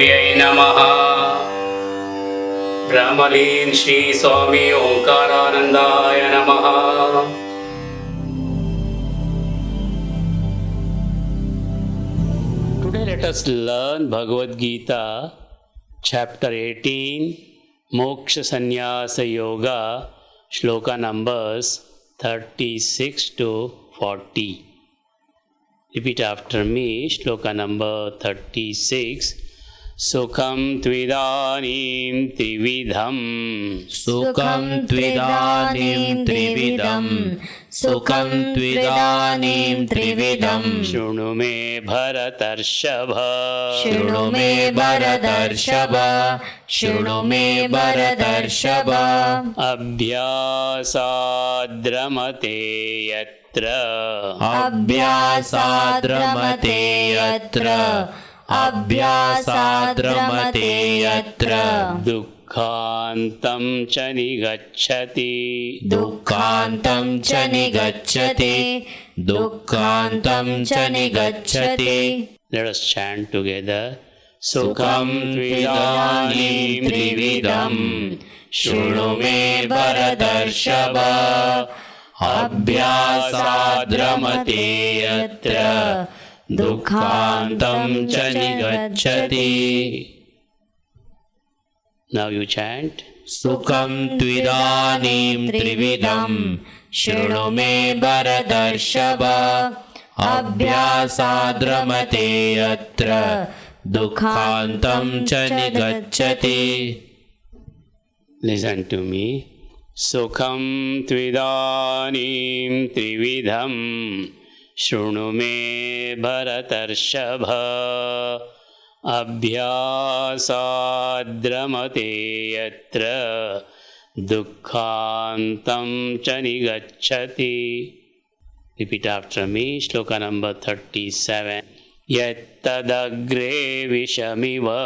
देव्यै नमः। ब्रह्मलीन श्री स्वामी ओंकारानंदाय नमः। Today let us learn Bhagavad Gita chapter 18 Moksha Sannyasa Yoga shloka numbers 36 to 40. Repeat after me. Shloka number 36. Sukham tvidanim trividham. Sukham tvidanim trividham. Sukham tvidanim trividham. Shunu me bharatarshava. Shunu me bharatarshava. Shunu me bharatarshava. Abhyasadramate yatra. Abhyasadramate yatra. Abhyasadramate yatra. Dukkhantam cha nigacchati. Dukkhantam cha nigacchati. Dukkhantam cha nigacchati. Let us chant together. Sukham tvidanim trividham. Shunu me bharatarshava. Abhyasadramate yatra. Dukkhantam cha nigacchati. Now you chant. Sukham tvidanim trividham. Shunu me bharatarshava. Abhyasadramate yatra. Dukkhantam cha nigacchati. Listen to me. Sukham tvidanim trividham. Shunu me bharatarshava. Abhyasadramate yatra. Dukkhantam cha nigacchati. Repeat after me. Shloka number 37. Yattadagre vishamiva.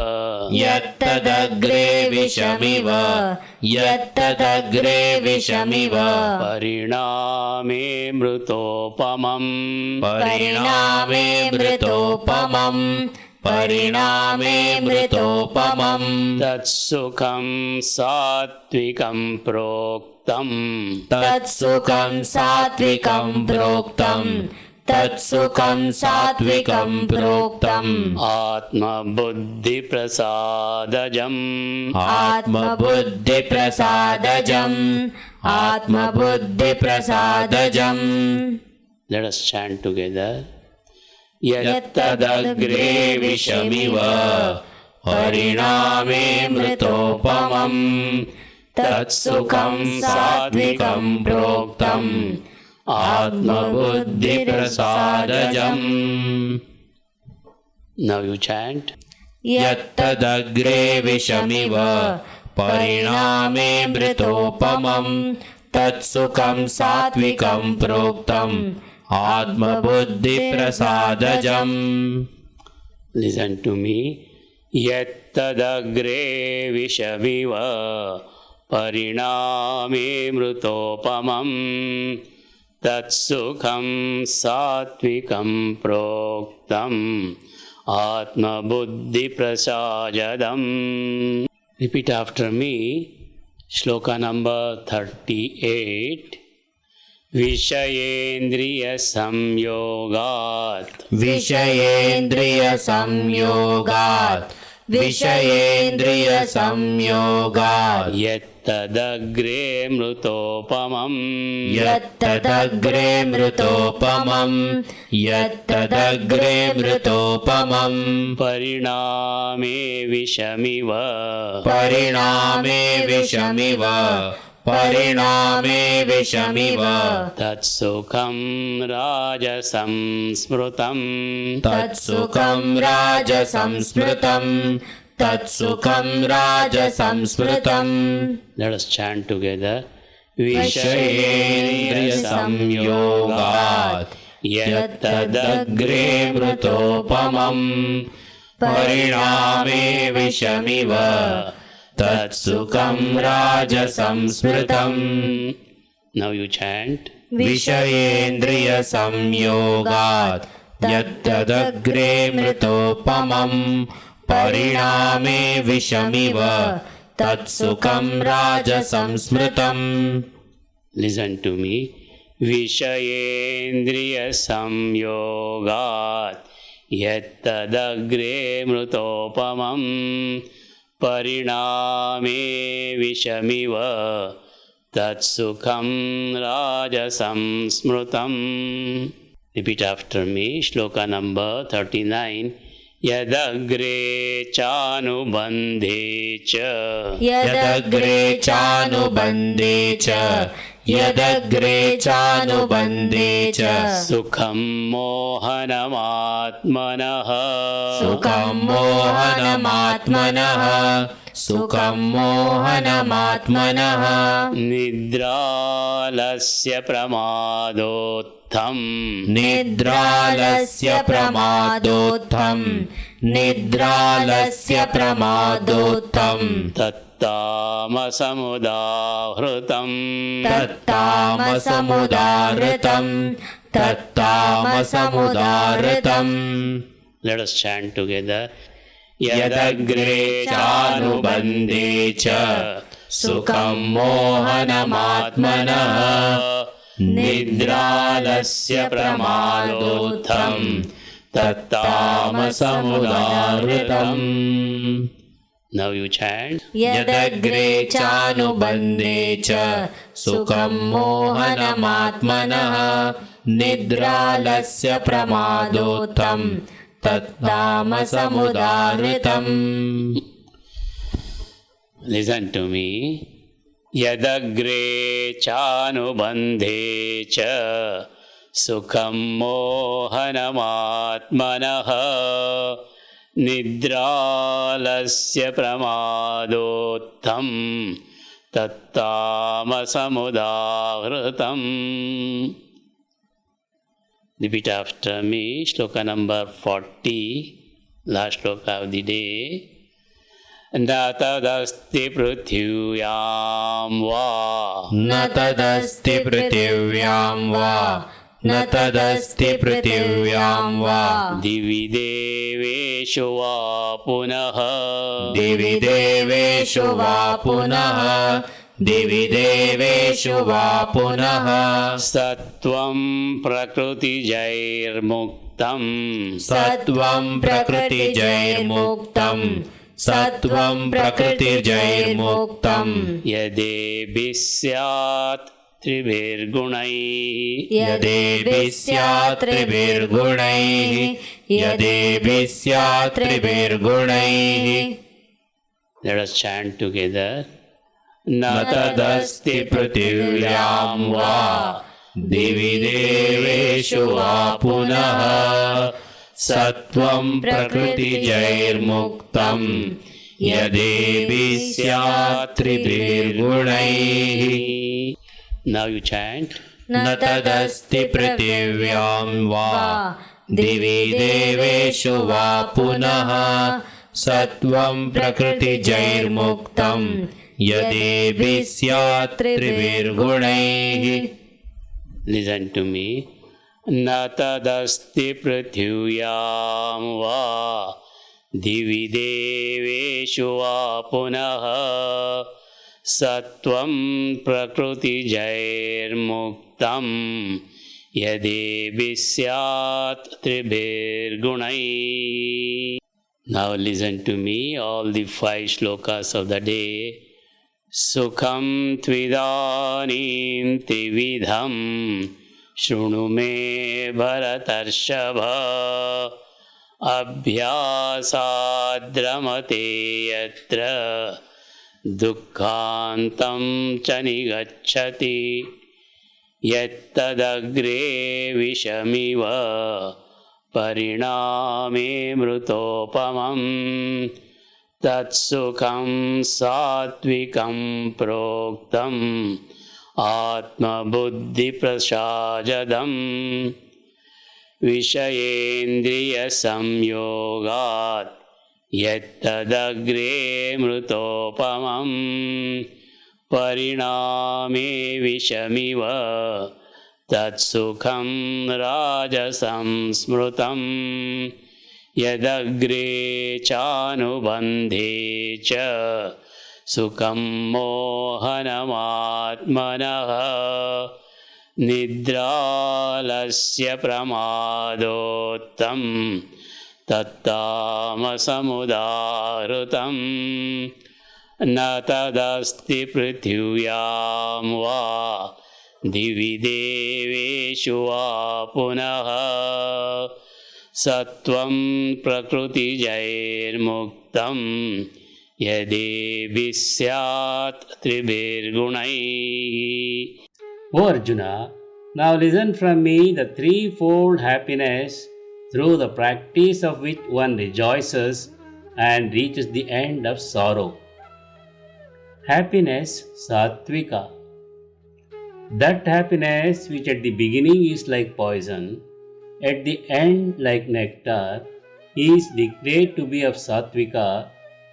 Yattadagre vishamiva. Yattadagre vishamiva. Pariname mrutopamam. Pariname mrutopamam. Pariname mrutopamam. Tatsukham satvikam proktam. Tatsukham satvikam proktam. Tatsukham satvikam proktam. Atma buddhi prasadajam. Atma buddhi prasadajam. Atma buddhi prasadajam. Let us chant together. Yattadagre vishamiva. Pariname mrutopamam. Tatsukham satvikam proktam. Atma buddhi prasadajam. Now you chant. Yattadagre vishamiva. Pariname mrutopamam. Tatsukham satvikam proktam. Atma buddhi prasadajam. Listen to me. Yattadagre vishamiva. Pariname mrutopamam. Tatsukham satvikam proktam. Atma buddhi prasajadam. Repeat after me. Shloka number 38. Vishayendriya samyogat. Vishayendriya samyogat. Vishayendriya samyogat. Yattadagre mrutopamam. Yattadagre mrutopamam. Yattadagre mrutopamam. Pariname vishamiva. Pariname vishamiva. Pariname vishamiva. Tatsukham rajasam smrutam. Tatsukham rajasam smrutam. Tatsukham rajasam smrutam. Let us chant together. Vishayendriya samyogat. Yattadagre mrutopamam. Pariname vishamiva. Tatsukham rajasam smrutam. Now you chant. Vishayendriya samyogat. Yattadagre mrutopamam. परिणामे विषमिव तत्सुखं राजसंस्मृतम्. Listen to me. विषयेन्द्रियसंयोगात् यत्तदग्रे मृतोपमं परिणामे विषमिव तत्सुखं राजसंस्मृतम्. Repeat after me. Shloka number 39. यदग्रे चानुबन्धे च यदग्रे चानुबन्धे च यदग्रे चानुबन्धे च सुखं मोहनमात्मनः सुखं मोहनमात्मनः सुखं मोहनमात्मनः निद्रालस्य प्रमादोत्थम् निद्रालस्य प्रमादोत्थम् निद्रालस्य प्रमादोत्थम् तत्तामसमुदाहृतम् तत्तामसमुदाहृतम् तत्तामसमुदाहृतम्. Let us chant together. यदग्रे चानुबन्धे च सुखं मोहनमात्मनः निद्रालस्य प्रमादोत्थम् तत्तामसमुदाहृतम्. Now you chant. यदग्रे चानुबन्धे च सुखं मोहनमात्मनः निद्रालस्य प्रमादोत्थम् तत्तामसमुदाहृतम्. Listen to me. यदग्रे चानुबन्धे च सुखं मोहनमात्मनः निद्रालस्य प्रमादोत्थम् तत्तामसमुदाहृतम्. Repeat after me. Shloka number 40. Last shloka of the day. न तदस्ति पृथिव्यां वा न तदस्ति पृथिव्यां वा न तदस्ति पृथिव्यां वा दिवि देवेषु वा पुनः दिवि देवेषु वा पुनः दिवि देवेषु वा पुनः सत्वं प्रकृतिजैर्मुक्तम् सत्वं प्रकृतिजैर्मुक्तम् सत्वं प्रकृतिजैर्मुक्तम् यदेभिः स्यात् त्रिभिर्गुणैः यदेभिः स्यात् त्रिभिर्गुणैः यदेभिः स्यात् त्रिभिर्गुणैः. Let us chant together. न तदस्ति पृथिव्यां वा दिवि देवेषु वा पुनः सत्वं प्रकृतिजैर्मुक्तम् यदेभिः स्यात् त्रिभिर्गुणैः. Now you chant. न तदस्ति पृथिव्यां वा दिवि देवेषु वा पुनः सत्वं प्रकृतिजैर्मुक्तम् यदेभिः स्यात् त्रिभिर्गुणैः. Listen to me. न तदस्ति पृथिव्यां वा दिवि देवेषु वा पुनः सत्वं प्रकृतिजैर्मुक्तम् यदेभिः स्यात् त्रिभिर्गुणैः. Now listen to me, all the 5 shlokas of the day. सुखं त्विदानीं त्रिविधं शृणु मे भरतर्षभ अभ्यासाद्रमते यत्र दुःखान्तं च निगच्छति यत्तदग्रे विषमिव परिणामे मृतोपमं तत्सुखं सात्विकं प्रोक्तम् आत्मबुद्धिप्रसादम् विषयेन्द्रियसंयोगात् यत्तदग्रे मृतोपमं परिणामे विषमिव तत्सुखं राजसंस्मृतम् यदग्रे चानुबन्धे च सुखं मोहनमात्मनः निद्रालस्य प्रमादोत्तं तत्तामसमुदाहृतं न तदस्ति पृथिव्यां वा दिवि देवेषु वा पुनः सत्वं प्रकृतिजैर्मुक्तं यदेभिः स्यात् त्रिभिर्गुणैः. O Arjuna, now listen from me the threefold happiness through the practice of which one rejoices and reaches the end of sorrow. Happiness Sattvika. That happiness which at the beginning is like poison, at the end like nectar, is declared to be of Sattvika,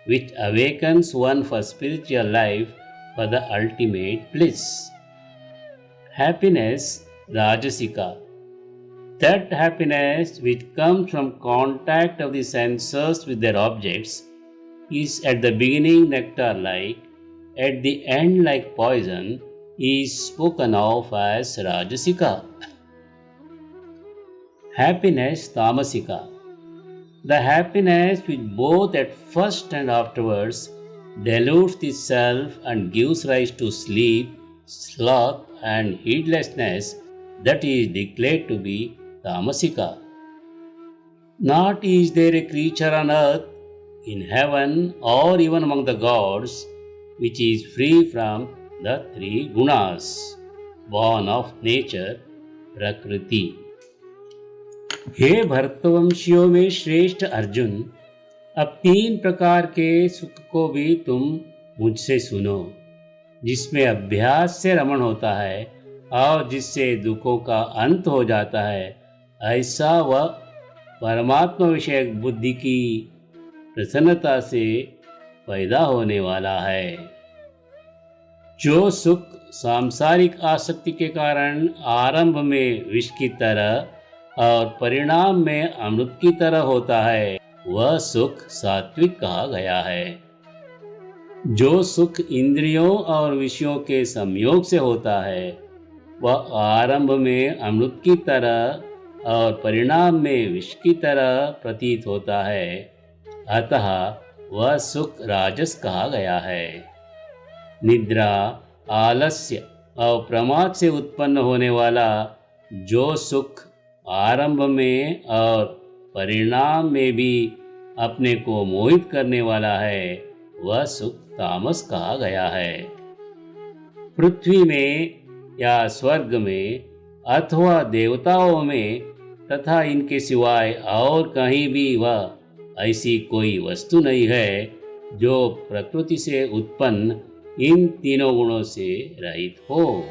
which awakens one for spiritual life for the ultimate bliss. Happiness Rajasika. That happiness which comes from contact of the senses with their objects is at the beginning nectar-like, at the end like poison, is spoken of as Rajasika. Happiness Tamasika. The happiness which both at first and afterwards deludes the self and gives rise to sleep, sloth and heedlessness, that is declared to be Tamasika. Not is there a creature on earth, in heaven or even among the gods, which is free from the three gunas, born of nature, Prakriti. हे भरतवंशियों में श्रेष्ठ अर्जुन, अब 3 प्रकार के सुख को भी तुम मुझसे सुनो, जिसमें अभ्यास से रमण होता है और जिससे दुखों का अंत हो जाता है, ऐसा वह परमात्मा विषयक बुद्धि की प्रसन्नता से पैदा होने वाला है। जो सुख सांसारिक आसक्ति के कारण आरंभ में विष की तरह और परिणाम में अमृत की तरह होता है, वह सुख सात्विक कहा गया है। जो सुख इंद्रियों और विषयों के संयोग से होता है, वह आरंभ में अमृत की तरह और परिणाम में विष की तरह प्रतीत होता है, अतः वह सुख राजस कहा गया है। निद्रा, आलस्य और प्रमाद से उत्पन्न होने वाला जो सुख आरंभ में और परिणाम में भी अपने को मोहित करने वाला है, वह सुख तामस कहा गया है। पृथ्वी में या स्वर्ग में अथवा देवताओं में तथा इनके सिवाय और कहीं भी वह ऐसी कोई वस्तु नहीं है जो प्रकृति से उत्पन्न इन तीनों गुणों से रहित हो।